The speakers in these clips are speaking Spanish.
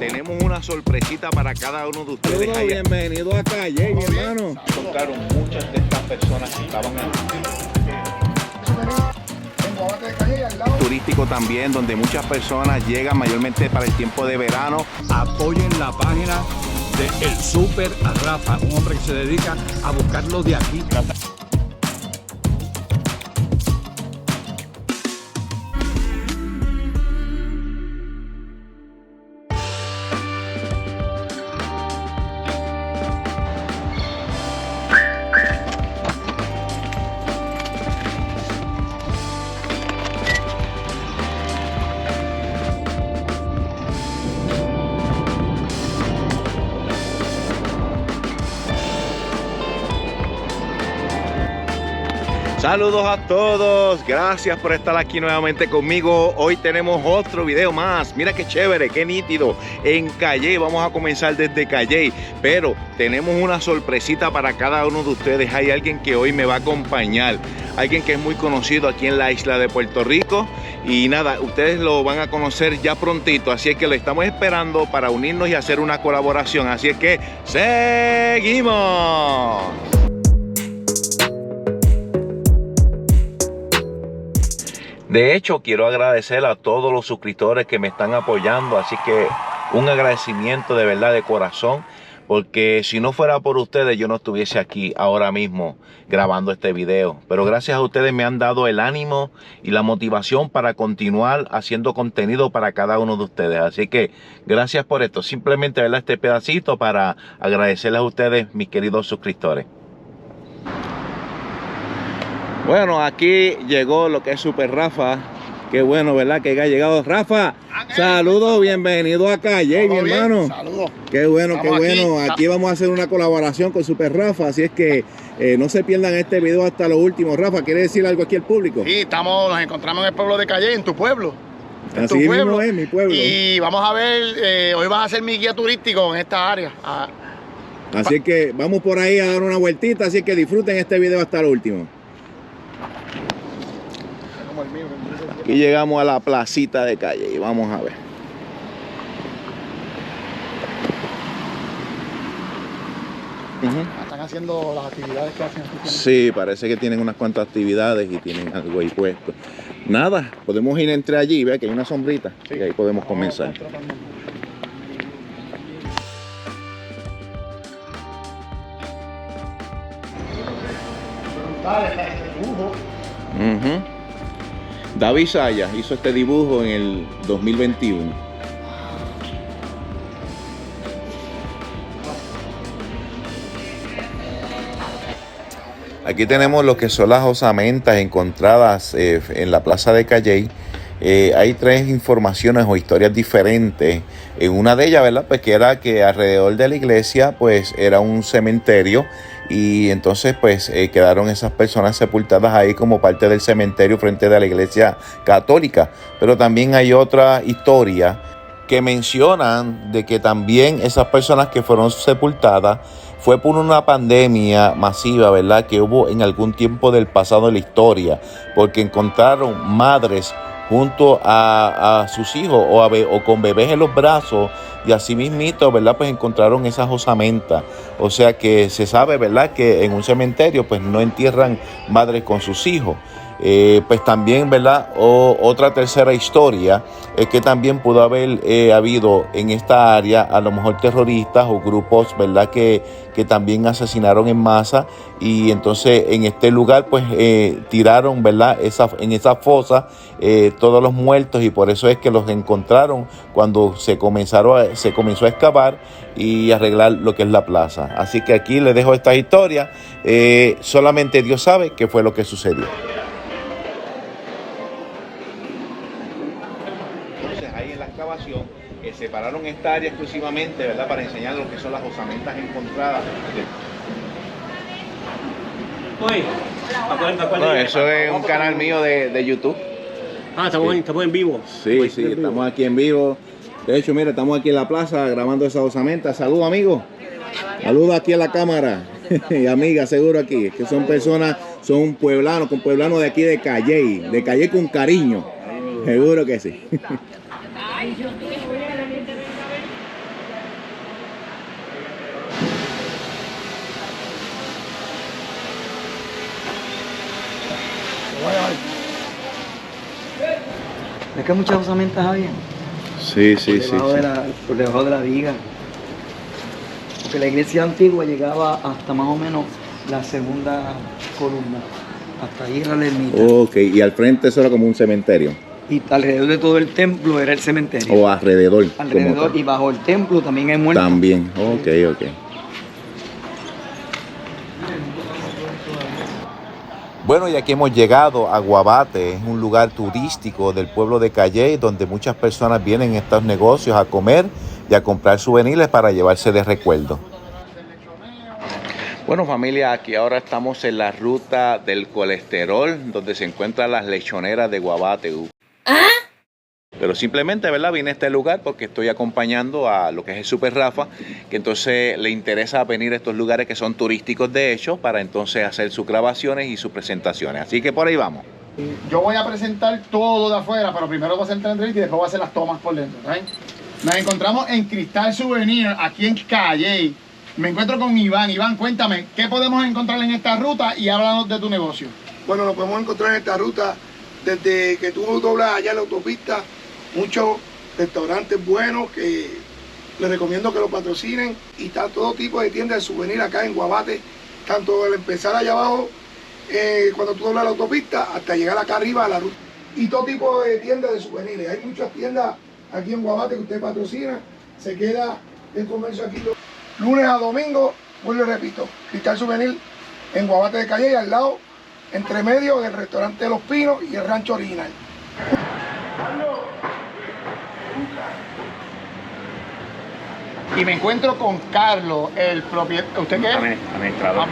tenemos una sorpresita para cada uno de ustedes. Saludos, bienvenido a Calle, mi hermano. Encontraron muchas de estas personas que estaban turístico también, donde muchas personas llegan mayormente para el tiempo de verano. Apoyen la página de El Super a Rafa, un hombre que se dedica a buscarlo de aquí. Saludos a todos, gracias por estar aquí nuevamente conmigo. Hoy tenemos otro video más. Mira qué chévere, qué nítido. En Calle, vamos a comenzar desde Calle, pero tenemos una sorpresita para cada uno de ustedes. Hay alguien que hoy me va a acompañar, alguien que es muy conocido aquí en la isla de Puerto Rico. Y nada, ustedes lo van a conocer ya prontito, así es que lo estamos esperando para unirnos y hacer una colaboración. Así es que ¡seguimos! De hecho, quiero agradecer a todos los suscriptores que me están apoyando, así que un agradecimiento de verdad de corazón, porque si no fuera por ustedes yo no estuviese aquí ahora mismo grabando este video. Pero gracias a ustedes me han dado el ánimo y la motivación para continuar haciendo contenido para cada uno de ustedes. Así que gracias por esto. Simplemente ¿verdad? Este pedacito para agradecerles a ustedes, mis queridos suscriptores. Bueno, aquí llegó lo que es Super Rafa. Qué bueno, ¿verdad? Que haya llegado Rafa. Saludos, bienvenido a Calle, mi hermano. Saludos. Qué bueno, qué bueno. Aquí vamos a hacer una colaboración con Super Rafa, así es que no se pierdan este video hasta lo último. Rafa, ¿quiere decir algo aquí al público? Sí, nos encontramos en el pueblo de Calle, en tu pueblo. Así mismo es, mi pueblo. Y vamos a ver, hoy vas a ser mi guía turístico en esta área. Así que vamos por ahí a dar una vueltita, así que disfruten este video hasta lo último. Aquí llegamos a la placita de Calle y vamos a ver. Están haciendo las actividades que hacen. Sí, parece que tienen unas cuantas actividades y tienen algo ahí puesto. Nada, podemos ir entre allí, vea que hay una sombrita, sí. Y ahí podemos comenzar. David Sayas hizo este dibujo en el 2021. Aquí tenemos lo que son las osamentas encontradas en la plaza de Calle. Hay tres informaciones o historias diferentes. En una de ellas, ¿verdad? Pues que era que alrededor de la iglesia pues era un cementerio y entonces pues quedaron esas personas sepultadas ahí como parte del cementerio frente de la iglesia católica. Pero también hay otra historia que mencionan de que también esas personas que fueron sepultadas fue por una pandemia masiva, ¿verdad? Que hubo en algún tiempo del pasado de la historia, porque encontraron madres junto a sus hijos o con bebés en los brazos y así mismito, ¿verdad? Pues encontraron esas osamentas. O sea que se sabe, ¿verdad? Que en un cementerio pues no entierran madres con sus hijos. Pues también, ¿verdad? Otra tercera historia es que también pudo haber habido en esta área a lo mejor terroristas o grupos, ¿verdad? Que también asesinaron en masa y entonces en este lugar pues tiraron, ¿verdad? En esa fosa todos los muertos y por eso es que los encontraron cuando se comenzó a excavar y arreglar lo que es la plaza. Así que aquí les dejo esta historia. Solamente Dios sabe qué fue lo que sucedió. Separaron esta área exclusivamente, ¿verdad? Para enseñar lo que son las osamentas encontradas. No, eso es un canal mío de YouTube. Estamos en vivo. Sí, estamos aquí en vivo. De hecho, mira, estamos aquí en la plaza grabando esas osamentas. Saludos, amigos. Saludos aquí a la cámara. Y amigas, seguro aquí. Que son personas, son pueblanos, con pueblanos de aquí de Calle con cariño. Seguro que sí. Es que muchas osamentas había. Sí, sí, sí. Por debajo de la viga. Porque la iglesia antigua llegaba hasta más o menos la segunda columna. Hasta ahí era la ermita. Ok, y al frente eso era como un cementerio. Y alrededor de todo el templo era el cementerio. O alrededor. Alrededor como y bajo el templo también hay muertos. También, ok, ok. Bueno, y aquí hemos llegado a Guabate, es un lugar turístico del pueblo de Calley, donde muchas personas vienen a estos negocios a comer y a comprar souvenirs para llevarse de recuerdo. Bueno, familia, aquí ahora estamos en la ruta del colesterol, donde se encuentran las lechoneras de Guabate. Pero simplemente, ¿verdad? Vine a este lugar porque estoy acompañando a lo que es el Super Rafa, que entonces le interesa venir a estos lugares que son turísticos de hecho, para entonces hacer sus grabaciones y sus presentaciones. Así que por ahí vamos. Yo voy a presentar todo de afuera, pero primero voy a hacer la entrevista y después voy a hacer las tomas por dentro, ¿right? Nos encontramos en Cristal Souvenir, aquí en Calley. Me encuentro con Iván. Iván, cuéntame, ¿qué podemos encontrar en esta ruta? Y háblanos de tu negocio. Bueno, lo podemos encontrar en esta ruta desde que tú doblas allá en la autopista. Muchos restaurantes buenos que les recomiendo que lo patrocinen. Y está todo tipo de tiendas de souvenir acá en Guabate. Tanto al empezar allá abajo, cuando tú doblas la autopista, hasta llegar acá arriba a la ruta. Y todo tipo de tiendas de souvenirs. Hay muchas tiendas aquí en Guabate que usted patrocina. Se queda el comercio aquí lunes a domingo. Vuelvo y repito, Cristal Souvenir en Guabate de Calley, al lado, entre medio del restaurante de Los Pinos y el rancho original. Y me encuentro con Carlos, el propietario. ¿Usted qué es? Administrador.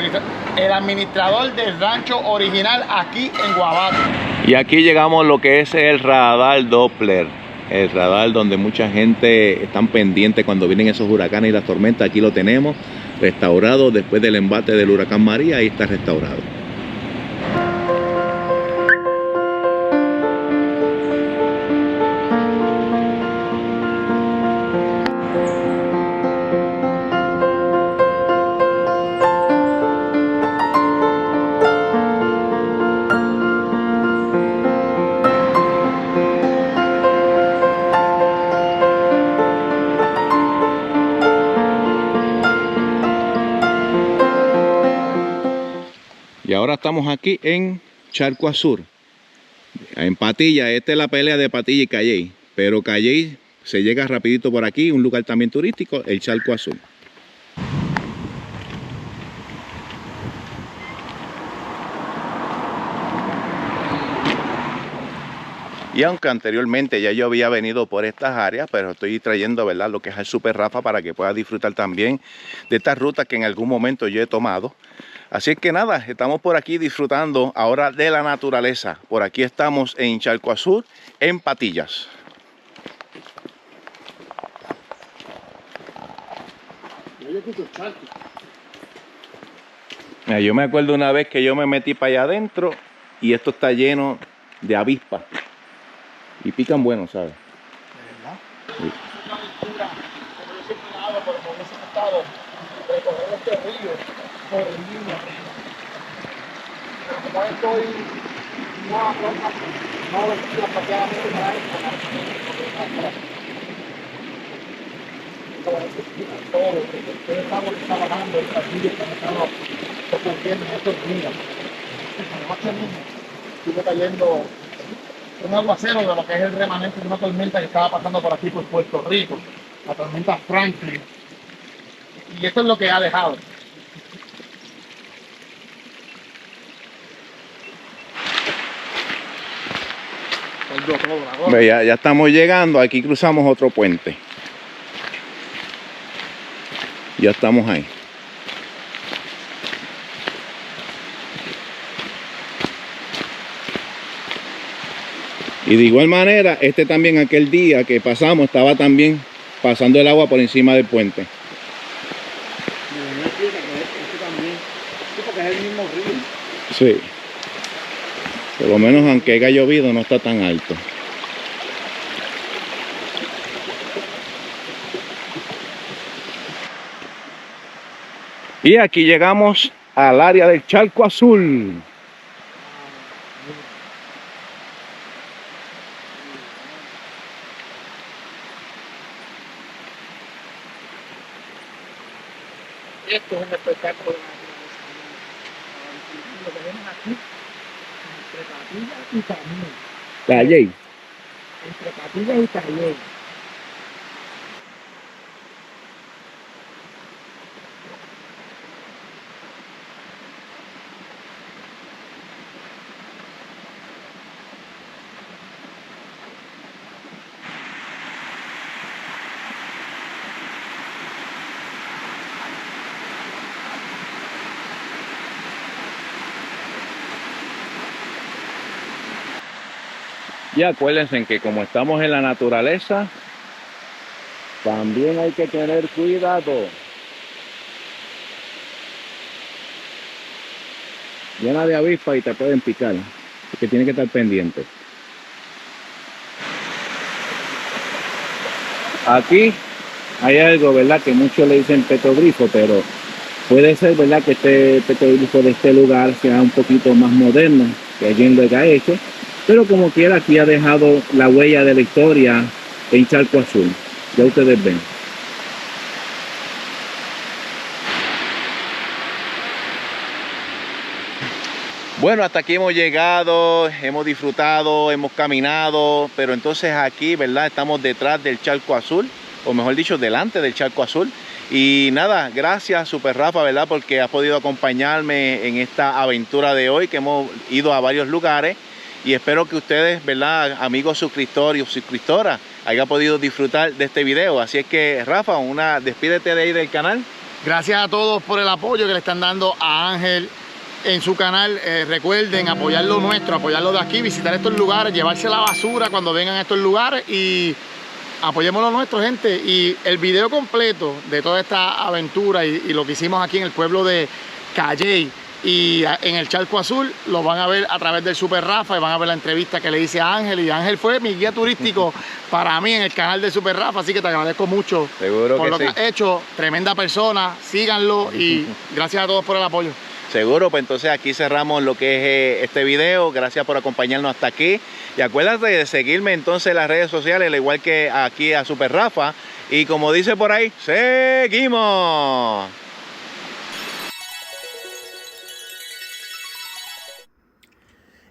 El administrador del rancho original aquí en Guabate. Y aquí llegamos a lo que es el radar Doppler. El radar donde mucha gente están pendiente cuando vienen esos huracanes y las tormentas. Aquí lo tenemos restaurado después del embate del huracán María. Ahí está restaurado. Y ahora estamos aquí en Charco Azul, en Patilla. Esta es la pelea de Patilla y Calley, pero Calley se llega rapidito por aquí, un lugar también turístico, el Charco Azul. Y aunque anteriormente ya yo había venido por estas áreas, pero estoy trayendo, ¿verdad?, lo que es el Super Rafa para que pueda disfrutar también de estas rutas que en algún momento yo he tomado. Así es que nada, estamos por aquí disfrutando ahora de la naturaleza. Por aquí estamos en Charco Azul, en Patillas. Mira, yo me acuerdo una vez que yo me metí para allá adentro y esto está lleno de avispas. Y pican bueno, ¿sabes? ¿De verdad? Sí. Una aventura, como yo siempre hago, por ese estado, recorrer este río, por el niño. Pero como estoy no vestida apropiadamente para esto, todo, ustedes estamos trabajando, el castillo que me estaba ocurriendo en estos días. Anoche mismo estuve cayendo un aguacero de lo que es el remanente de una tormenta que estaba pasando por aquí por Puerto Rico, la tormenta Franklin, y esto es lo que ha dejado. Ya estamos llegando, aquí cruzamos otro puente. Ya estamos ahí. Y de igual manera, este también aquel día que pasamos estaba también pasando el agua por encima del puente. Sí. Por lo menos aunque haya llovido no está tan alto. Y aquí llegamos al área del Charco Azul. esto es un espectáculo de la naturaleza. Lo que vemos aquí, entre Patillas y Cañón. Calle. Entre Patillas y Cañón. Y acuérdense que como estamos en la naturaleza, también hay que tener cuidado. Llena de avispas y te pueden picar, porque tienes que estar pendiente. Aquí hay algo, ¿verdad? Que muchos le dicen petrogrifo, pero puede ser, ¿verdad? Que este petrogrifo de este lugar sea un poquito más moderno, que alguien lo haya hecho. Pero como quiera, aquí ha dejado la huella de la historia en Charco Azul. Ya ustedes ven. Bueno, hasta aquí hemos llegado, hemos disfrutado, hemos caminado, pero entonces aquí, ¿verdad? Estamos detrás del Charco Azul, o mejor dicho, delante del Charco Azul. Y nada, gracias Super Rafa, ¿verdad? Porque has podido acompañarme en esta aventura de hoy, que hemos ido a varios lugares. Y espero que ustedes, ¿verdad? Amigos suscriptores y suscriptoras, hayan podido disfrutar de este video. Así es que, Rafa, despídete de ahí del canal. Gracias a todos por el apoyo que le están dando a Ángel en su canal. Recuerden apoyar lo nuestro, apoyar lo de aquí, visitar estos lugares, llevarse la basura cuando vengan a estos lugares y apoyemos lo nuestro, gente. Y el video completo de toda esta aventura y lo que hicimos aquí en el pueblo de Calley y en el Charco Azul, lo van a ver a través del Super Rafa y van a ver la entrevista que le hice a Ángel. Y Ángel fue mi guía turístico para mí en el canal de Super Rafa, así que te agradezco mucho. Seguro por que lo sí. que has hecho. Tremenda persona, síganlo y gracias a todos por el apoyo. Seguro, pues entonces aquí cerramos lo que es este video. Gracias por acompañarnos hasta aquí. Y acuérdate de seguirme entonces en las redes sociales, al igual que aquí a Super Rafa. Y como dice por ahí, ¡seguimos!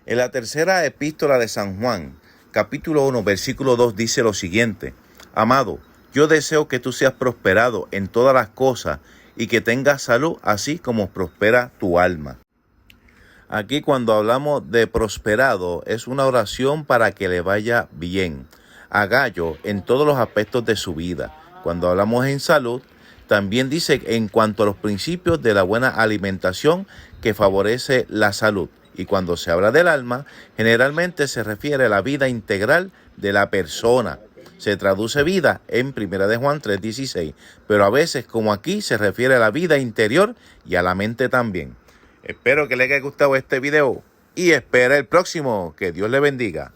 En la tercera epístola de San Juan, capítulo 1, versículo 2, dice lo siguiente: Amado, yo deseo que tú seas prosperado en todas las cosas y que tengas salud, así como prospera tu alma. Aquí cuando hablamos de prosperado, es una oración para que le vaya bien a Gallo en todos los aspectos de su vida. Cuando hablamos en salud, también dice en cuanto a los principios de la buena alimentación que favorece la salud. Y cuando se habla del alma, generalmente se refiere a la vida integral de la persona. Se traduce vida en 1 de Juan 3:16, pero a veces, como aquí, se refiere a la vida interior y a la mente también. Espero que les haya gustado este video y espera el próximo. Que Dios le bendiga.